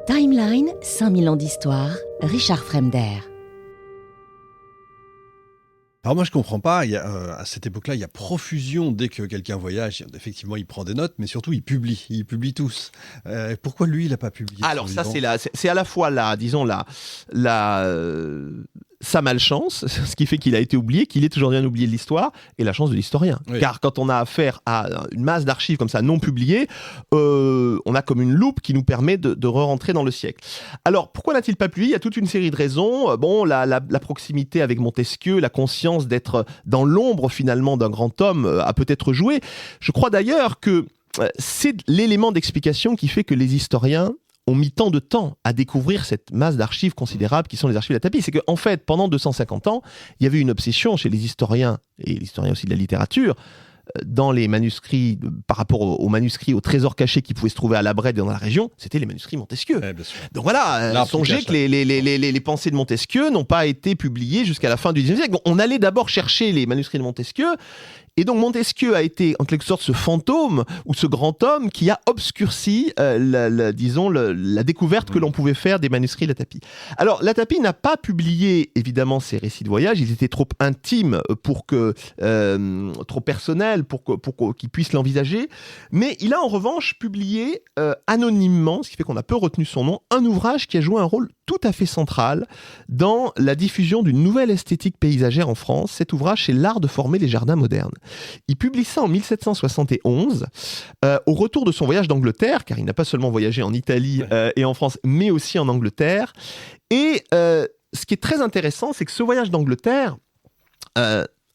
Timeline, 5000 ans d'histoire, Richard Fremder. Alors moi je comprends pas, à cette époque-là, il y a profusion dès que quelqu'un voyage, effectivement il prend des notes, mais surtout il publie tous. Pourquoi lui il n'a pas publié? Alors ça c'est à la fois sa malchance, ce qui fait qu'il a été oublié, qu'il est aujourd'hui un oublié de l'histoire, et la chance de l'historien. Oui. Car quand on a affaire à une masse d'archives comme ça non publiées, on a comme une loupe qui nous permet de re-rentrer dans le siècle. Alors pourquoi n'a-t-il pas publié? Il y a toute une série de raisons. Bon, la proximité avec Montesquieu, la conscience d'être dans l'ombre finalement d'un grand homme a peut-être joué. Je crois d'ailleurs que c'est l'élément d'explication qui fait que les historiens ont mis tant de temps à découvrir cette masse d'archives considérables qui sont les archives de la Tapie. C'est qu'en fait, pendant 250 ans, il y avait une obsession chez les historiens, et les historiens aussi de la littérature, dans les manuscrits, par rapport aux manuscrits, aux trésors cachés qui pouvaient se trouver à la Brède et dans la région, c'était les manuscrits Montesquieu. Donc voilà, songez que les pensées de Montesquieu n'ont pas été publiées jusqu'à la fin du XIXe siècle. Donc on allait d'abord chercher les manuscrits de Montesquieu, et donc Montesquieu a été en quelque sorte ce fantôme ou ce grand homme qui a obscurci la découverte que l'on pouvait faire des manuscrits Latapie. Alors Latapie n'a pas publié évidemment ses récits de voyage, ils étaient trop intimes trop personnels pour qu'il puisse l'envisager, mais il a en revanche publié anonymement, ce qui fait qu'on a peu retenu son nom, un ouvrage qui a joué un rôle tout à fait central dans la diffusion d'une nouvelle esthétique paysagère en France. Cet ouvrage, c'est L'art de former les jardins modernes. Il publie ça en 1771, au retour de son voyage d'Angleterre, car il n'a pas seulement voyagé en Italie et en France, mais aussi en Angleterre. Et ce qui est très intéressant, c'est que ce voyage d'Angleterre...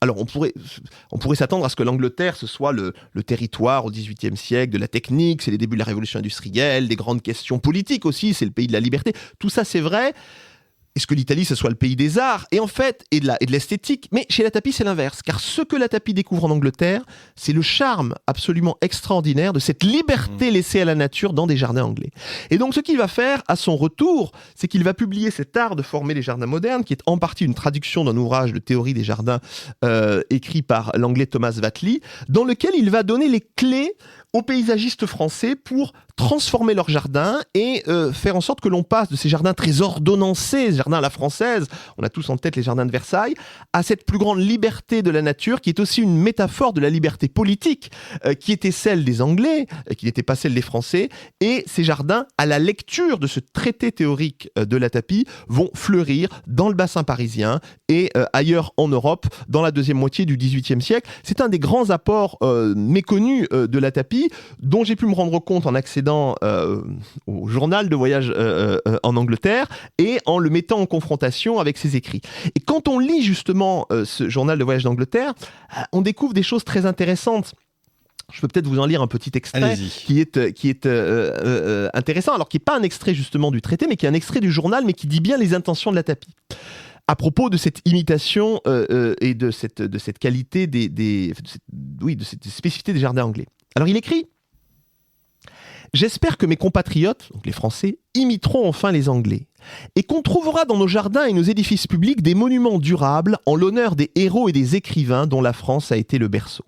Alors, on pourrait s'attendre à ce que l'Angleterre, ce soit le territoire au XVIIIe siècle de la technique, c'est les débuts de la révolution industrielle, des grandes questions politiques aussi, c'est le pays de la liberté. Tout ça, c'est vrai. Est-ce que l'Italie, ce soit le pays des arts et en fait, et de l'esthétique? Mais chez Latapie, c'est l'inverse. Car ce que Latapie découvre en Angleterre, c'est le charme absolument extraordinaire de cette liberté laissée à la nature dans des jardins anglais. Et donc, ce qu'il va faire à son retour, c'est qu'il va publier cet art de former les jardins modernes, qui est en partie une traduction d'un ouvrage de théorie des jardins écrit par l'anglais Thomas Whately, dans lequel il va donner les clés aux paysagistes français pour transformer leurs jardins et faire en sorte que l'on passe de ces jardins très ordonnancés, ces jardins à la française, on a tous en tête les jardins de Versailles, à cette plus grande liberté de la nature qui est aussi une métaphore de la liberté politique qui était celle des Anglais, qui n'était pas celle des Français, et ces jardins, à la lecture de ce traité théorique de Latapie, vont fleurir dans le bassin parisien et ailleurs en Europe dans la deuxième moitié du XVIIIe siècle. C'est un des grands apports méconnus de Latapie, dont j'ai pu me rendre compte en accédant au journal de voyage en Angleterre et en le mettant en confrontation avec ses écrits. Et quand on lit justement ce journal de voyage d'Angleterre, on découvre des choses très intéressantes. Je peux peut-être vous en lire un petit extrait qui est intéressant, alors qui n'est pas un extrait justement du traité, mais qui est un extrait du journal, mais qui dit bien les intentions de Latapie. À propos de cette imitation et de cette qualité de cette spécificité des jardins anglais. Alors il écrit: j'espère que mes compatriotes, donc les Français, imiteront enfin les Anglais, et qu'on trouvera dans nos jardins et nos édifices publics des monuments durables en l'honneur des héros et des écrivains dont la France a été le berceau.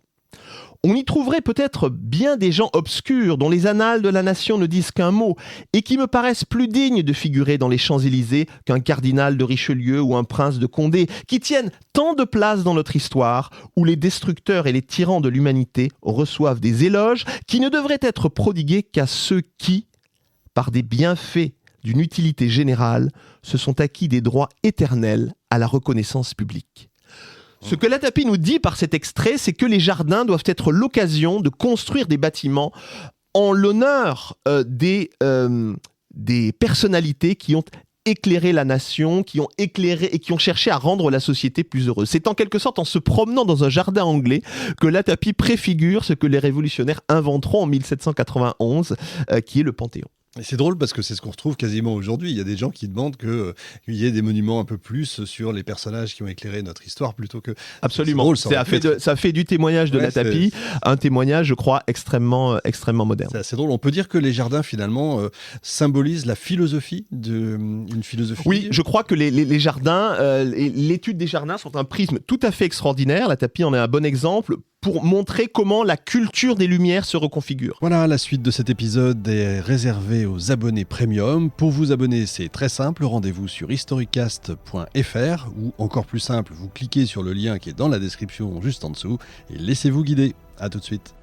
On y trouverait peut-être bien des gens obscurs dont les annales de la nation ne disent qu'un mot et qui me paraissent plus dignes de figurer dans les Champs-Élysées qu'un cardinal de Richelieu ou un prince de Condé, qui tiennent tant de place dans notre histoire où les destructeurs et les tyrans de l'humanité reçoivent des éloges qui ne devraient être prodigués qu'à ceux qui, par des bienfaits d'une utilité générale, se sont acquis des droits éternels à la reconnaissance publique. Ce que Latapie nous dit par cet extrait, c'est que les jardins doivent être l'occasion de construire des bâtiments en l'honneur des personnalités qui ont éclairé la nation, qui ont éclairé et qui ont cherché à rendre la société plus heureuse. C'est en quelque sorte en se promenant dans un jardin anglais que Latapie préfigure ce que les révolutionnaires inventeront en 1791, qui est le Panthéon. Et c'est drôle parce que c'est ce qu'on retrouve quasiment aujourd'hui. Il y a des gens qui demandent qu'il y ait des monuments un peu plus sur les personnages qui ont éclairé notre histoire plutôt que... Absolument. Drôle, ça fait du témoignage de Latapie un témoignage, je crois, extrêmement moderne. C'est assez drôle. On peut dire que les jardins, finalement, symbolisent la philosophie une philosophie. Oui, je crois que les jardins, l'étude des jardins sont un prisme tout à fait extraordinaire. Latapie en est un bon exemple. pour montrer comment la culture des Lumières se reconfigure. Voilà, la suite de cet épisode est réservée aux abonnés premium. Pour vous abonner, c'est très simple, rendez-vous sur historicast.fr ou encore plus simple, vous cliquez sur le lien qui est dans la description juste en dessous et laissez-vous guider. À tout de suite.